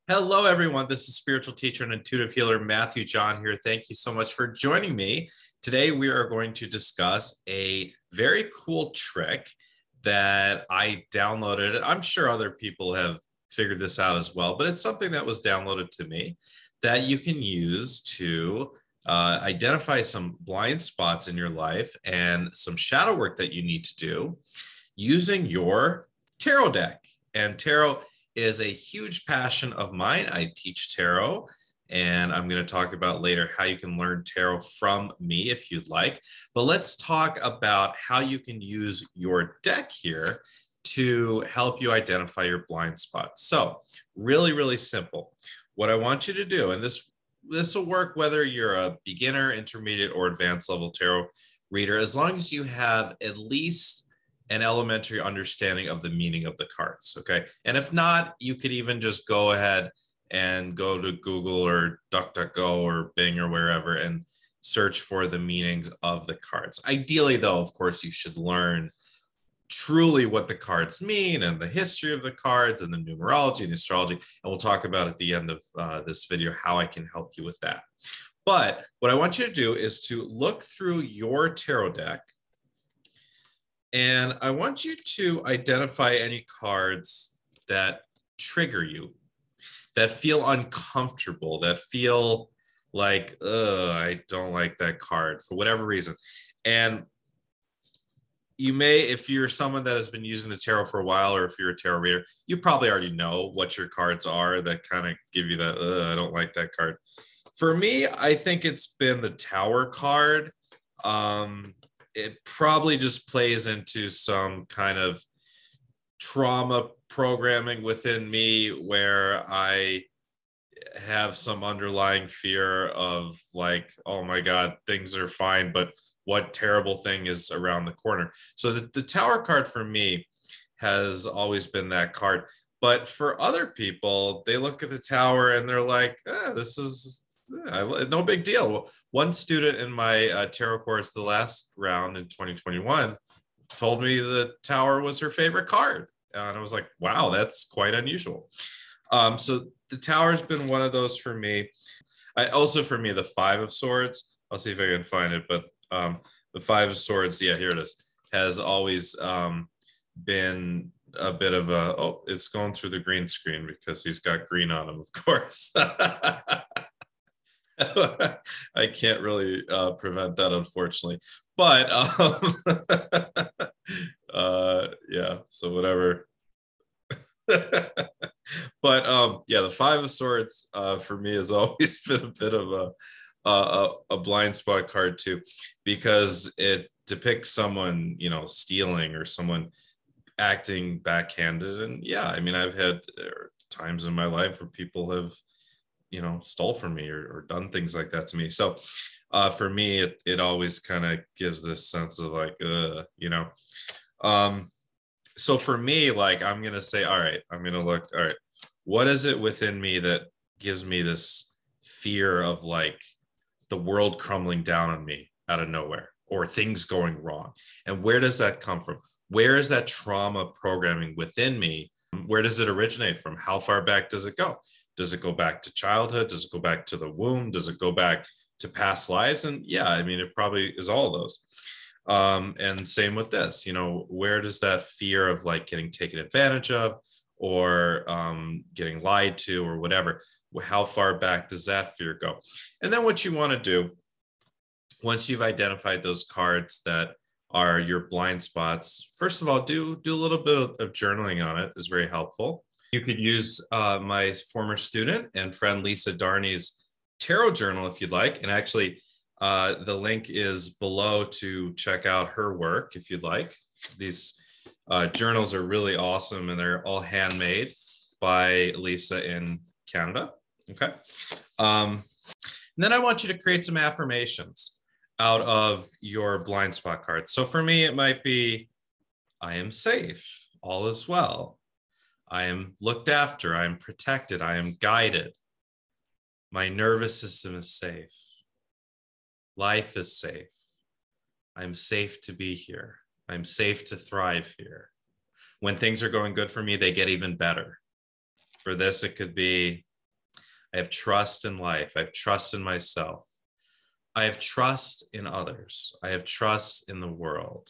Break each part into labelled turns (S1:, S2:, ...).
S1: Hello, everyone. This is spiritual teacher and intuitive healer Matthew John here. Thank you so much for joining me. Today, we are going to discuss a very cool trick that I downloaded. I'm sure other people have figured this out as well, but it's something that was downloaded to me that you can use to identify some blind spots in your life and some shadow work that you need to do using your tarot deck. And tarot is a huge passion of mine. I teach tarot, and I'm going to talk about later how you can learn tarot from me if you'd like. But let's talk about how you can use your deck here to help you identify your blind spots. So really, really simple. What I want you to do, and this will work whether you're a beginner, intermediate, or advanced level tarot reader, as long as you have at least an elementary understanding of the meaning of the cards, okay? And if not, you could even just go ahead and go to Google or DuckDuckGo or Bing or wherever and search for the meanings of the cards. Ideally, though, of course, you should learn truly what the cards mean and the history of the cards and the numerology and the astrology. And we'll talk about at the end of this video how I can help you with that. But what I want you to do is to look through your tarot deck, and I want you to identify any cards that trigger you, that feel uncomfortable, that feel like, I don't like that card for whatever reason. And you may, if you're someone that has been using the tarot for a while, or if you're a tarot reader, you probably already know what your cards are that kind of give you that, I don't like that card. For me, I think it's been the Tower card. It probably just plays into some kind of trauma programming within me where I have some underlying fear of like, oh my God, things are fine, but what terrible thing is around the corner? So the Tower card for me has always been that card. But for other people, they look at the Tower and they're like, this is no big deal. One student in my tarot course, the last round in 2021, told me the Tower was her favorite card. And I was like, wow, that's quite unusual. So the Tower's been one of those for me. For me, the Five of Swords, I'll see if I can find it, but the Five of Swords, yeah, here it is, has always been a bit of a, it's going through the green screen because he's got green on him, of course. I can't really prevent that, unfortunately. But yeah, so whatever. But yeah, the Five of Swords for me has always been a bit of a blind spot card too, because it depicts someone, stealing or someone acting backhanded. And yeah, I mean, I've had times in my life where people have stole from me or done things like that to me. So for me, it always kind of gives this sense of like, so for me, like, I'm going to say, all right, I'm going to look, all right, what is it within me that gives me this fear of like the world crumbling down on me out of nowhere or things going wrong? And where does that come from? Where is that trauma programming within me? Where does it originate from? How far back does it go? Does it go back to childhood? Does it go back to the womb? Does it go back to past lives? And yeah, I mean, it probably is all of those. And same with this, where does that fear of like getting taken advantage of or getting lied to or whatever, how far back does that fear go? And then what you want to do, once you've identified those cards that are your blind spots, first of all, do a little bit of journaling on it is very helpful. You could use my former student and friend Lisa Darney's tarot journal if you'd like. And actually, the link is below to check out her work if you'd like. These journals are really awesome, and they're all handmade by Lisa in Canada. Okay. And then I want you to create some affirmations out of your blind spot cards. So for me, it might be, I am safe, all is well. I am looked after, I am protected, I am guided. My nervous system is safe. Life is safe. I'm safe to be here. I'm safe to thrive here. When things are going good for me, they get even better. For this, it could be, I have trust in life. I have trust in myself. I have trust in others. I have trust in the world.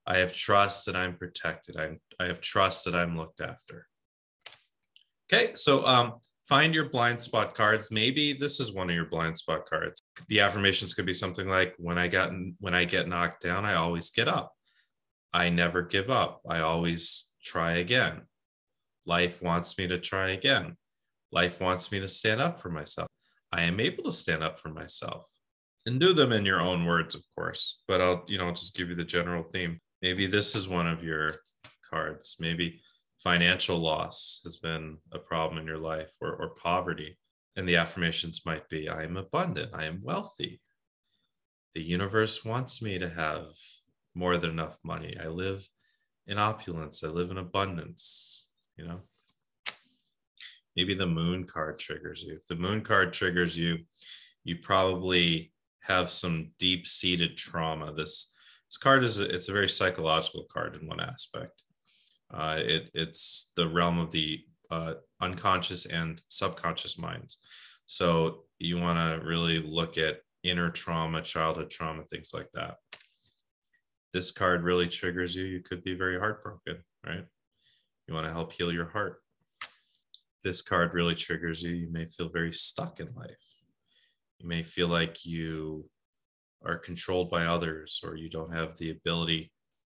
S1: I have trust that I'm protected. I have trust that I'm looked after. Okay, so find your blind spot cards. Maybe this is one of your blind spot cards. The affirmations could be something like, when I get knocked down, I always get up. I never give up. I always try again. Life wants me to try again. Life wants me to stand up for myself. I am able to stand up for myself. And do them in your own words, of course, but I'll just give you the general theme. Maybe this is one of your cards. Maybe financial loss has been a problem in your life, or poverty. And the affirmations might be, I am abundant. I am wealthy. The universe wants me to have more than enough money. I live in opulence. I live in abundance. Maybe the moon card triggers you. If the moon card triggers you, you probably have some deep-seated trauma. This card it's a very psychological card in one aspect. It's the realm of the unconscious and subconscious minds. So you want to really look at inner trauma, childhood trauma, things like that. This card really triggers you. You could be very heartbroken, right? You want to help heal your heart. This card really triggers you. You may feel very stuck in life. You may feel like you are controlled by others, or you don't have the ability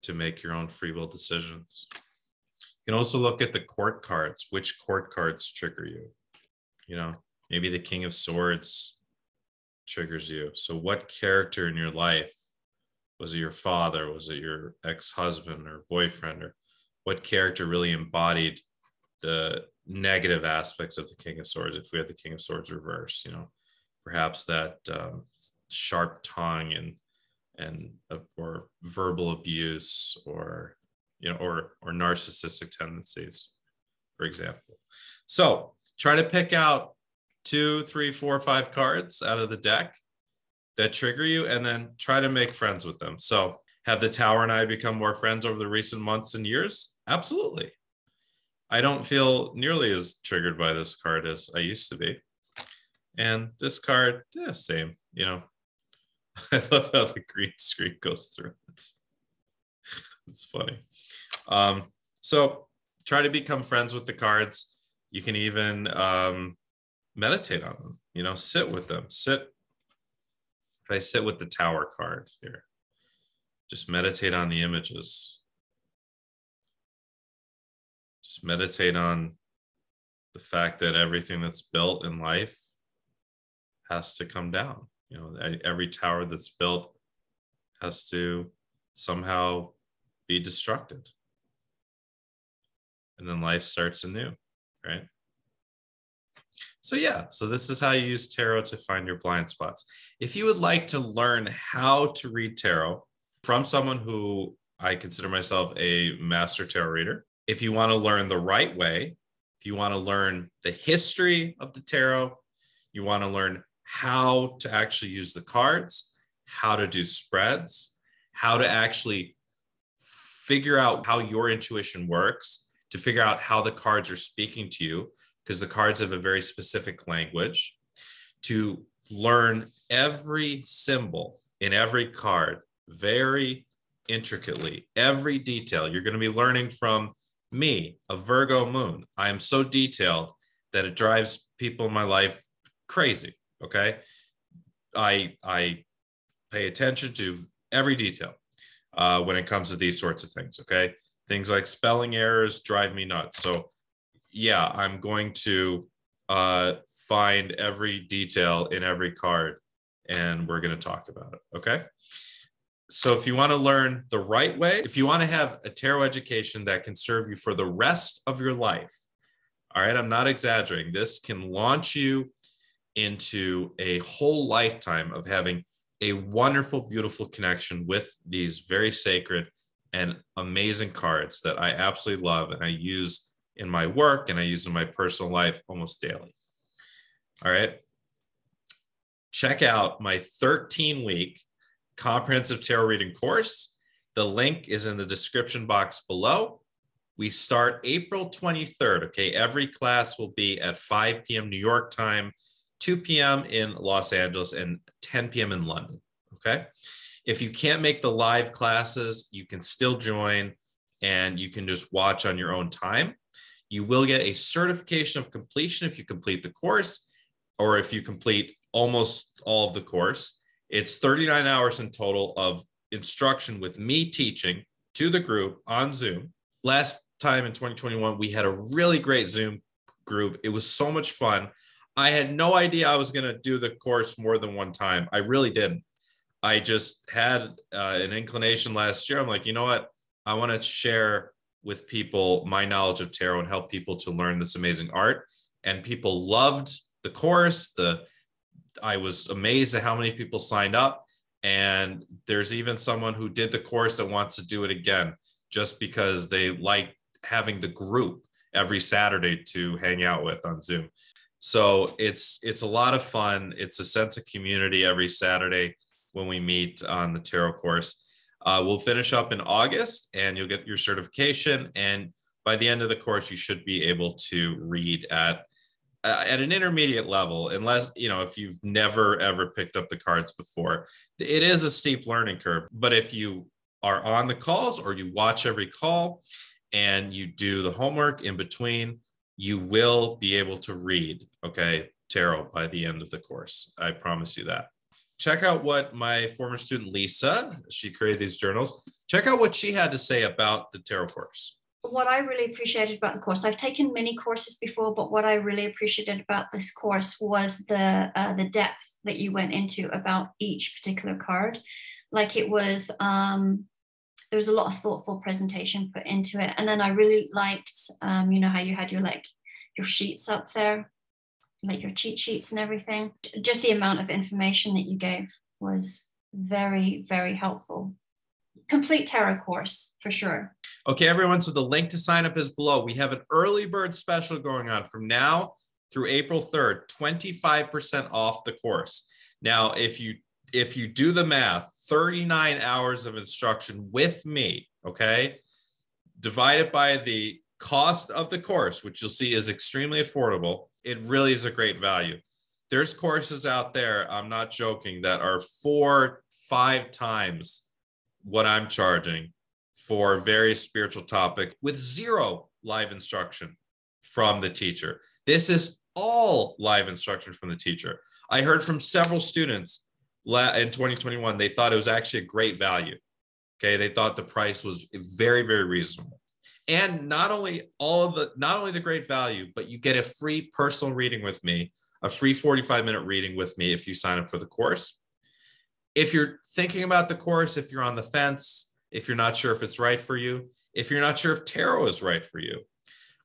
S1: to make your own free will decisions. You can also look at the court cards. Which court cards trigger you? Maybe the King of Swords triggers you. So what character in your life, was it your father? Was it your ex-husband or boyfriend? Or what character really embodied the negative aspects of the King of Swords? If we had the King of Swords reverse, perhaps that sharp tongue or verbal abuse, or narcissistic tendencies, for example. So try to pick out 2, 3, 4, 5 cards out of the deck that trigger you, and then try to make friends with them. So have the Tower and I become more friends over the recent months and years? Absolutely. I don't feel nearly as triggered by this card as I used to be. And this card, same, I love how the green screen goes through. It's funny. So try to become friends with the cards. You can even meditate on them, sit with them. If I sit with the Tower card here, just meditate on the images. Just meditate on the fact that everything that's built in life has to come down. Every tower that's built has to somehow be destructed. And then life starts anew, right? So this is how you use tarot to find your blind spots. If you would like to learn how to read tarot from someone who I consider myself a master tarot reader, if you want to learn the right way, if you want to learn the history of the tarot, you want to learn how to actually use the cards, how to do spreads, how to actually figure out how your intuition works, to figure out how the cards are speaking to you, because the cards have a very specific language, to learn every symbol in every card very intricately, every detail. You're going to be learning from me, a Virgo moon. I am so detailed that it drives people in my life crazy. Okay. I pay attention to every detail when it comes to these sorts of things. Okay. Things like spelling errors drive me nuts. So yeah, I'm going to find every detail in every card, and we're going to talk about it. Okay. So if you want to learn the right way, if you want to have a tarot education that can serve you for the rest of your life, all right, I'm not exaggerating. This can launch you into a whole lifetime of having a wonderful, beautiful connection with these very sacred and amazing cards that I absolutely love and I use in my work and I use in my personal life almost daily. All right. Check out my 13-week comprehensive tarot reading course. The link is in the description box below. We start April 23rd. Okay. Every class will be at 5 p.m. New York time, 2 p.m. in Los Angeles, and 10 p.m. in London. Okay. If you can't make the live classes, you can still join and you can just watch on your own time. You will get a certification of completion if you complete the course, or if you complete almost all of the course. It's 39 hours in total of instruction with me teaching to the group on Zoom. Last time in 2021, we had a really great Zoom group. It was so much fun. I had no idea I was going to do the course more than one time. I really didn't. I just had an inclination last year. I'm like, you know what? I want to share with people my knowledge of tarot and help people to learn this amazing art. And people loved the course. I was amazed at how many people signed up. And there's even someone who did the course that wants to do it again, just because they like having the group every Saturday to hang out with on Zoom. So it's a lot of fun. It's a sense of community every Saturday when we meet on the tarot course. We'll finish up in August and you'll get your certification. And by the end of the course, you should be able to read at an intermediate level, unless, if you've never, ever picked up the cards before. It is a steep learning curve, but if you are on the calls or you watch every call and you do the homework in between, you will be able to read, tarot by the end of the course. I promise you that. Check out what my former student, Lisa, she created these journals. Check out what she had to say about the tarot course.
S2: What I really appreciated about the course, I've taken many courses before, but what I really appreciated about this course was the depth that you went into about each particular card. Like it was, there was a lot of thoughtful presentation put into it. And then I really liked, how you had your sheets up there, like your cheat sheets and everything. Just the amount of information that you gave was very, very helpful. Complete tarot course for sure.
S1: Okay, everyone. So the link to sign up is below. We have an early bird special going on from now through April 3rd, 25% off the course. Now, if you do the math, 39 hours of instruction with me, divided by the cost of the course, which you'll see is extremely affordable, it really is a great value. There's courses out there, I'm not joking, that are 4-5 times what I'm charging for various spiritual topics with zero live instruction from the teacher. This is all live instruction from the teacher. I heard from several students in 2021, they thought it was actually a great value. They thought the price was very, very reasonable. And not only the great value, but you get a free personal reading with me, a free 45-minute reading with me if you sign up for the course. If you're thinking about the course, if you're on the fence, if you're not sure if it's right for you, if you're not sure if tarot is right for you,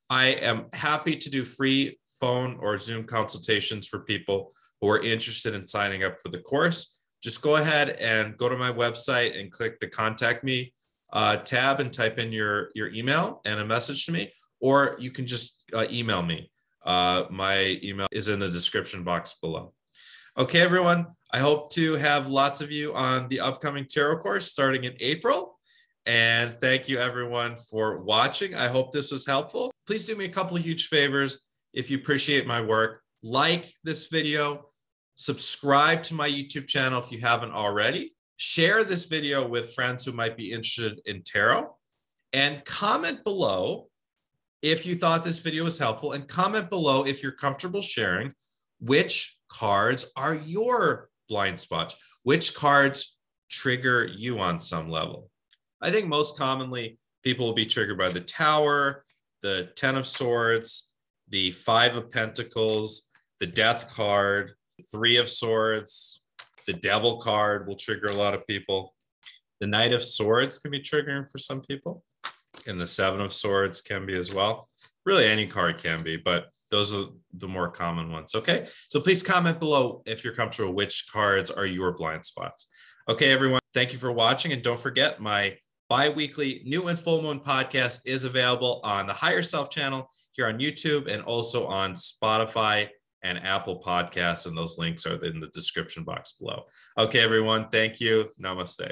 S1: I am happy to do free phone or Zoom consultations for people who are interested in signing up for the course. Just go ahead and go to my website and click the Contact Me tab and type in your email and a message to me, or you can just email me. My email is in the description box below. Okay, everyone, I hope to have lots of you on the upcoming tarot course starting in April. And thank you, everyone, for watching. I hope this was helpful. Please do me a couple of huge favors. If you appreciate my work, like this video, subscribe to my YouTube channel if you haven't already, share this video with friends who might be interested in tarot, and comment below if you thought this video was helpful, and comment below if you're comfortable sharing which cards are your blind spots, which cards trigger you on some level. I think most commonly people will be triggered by the Tower, the Ten of Swords, the Five of Pentacles, the Death card, Three of Swords, the Devil card will trigger a lot of people. The Knight of Swords can be triggering for some people, and the Seven of Swords can be as well. Really, any card can be, but those are the more common ones. Okay, so please comment below if you're comfortable which cards are your blind spots. Okay, everyone, thank you for watching, and don't forget my bi-weekly new and full moon podcast is available on the Higher Self channel here on YouTube and also on Spotify and Apple Podcasts, and those links are in the description box below. Okay, everyone, thank you. Namaste.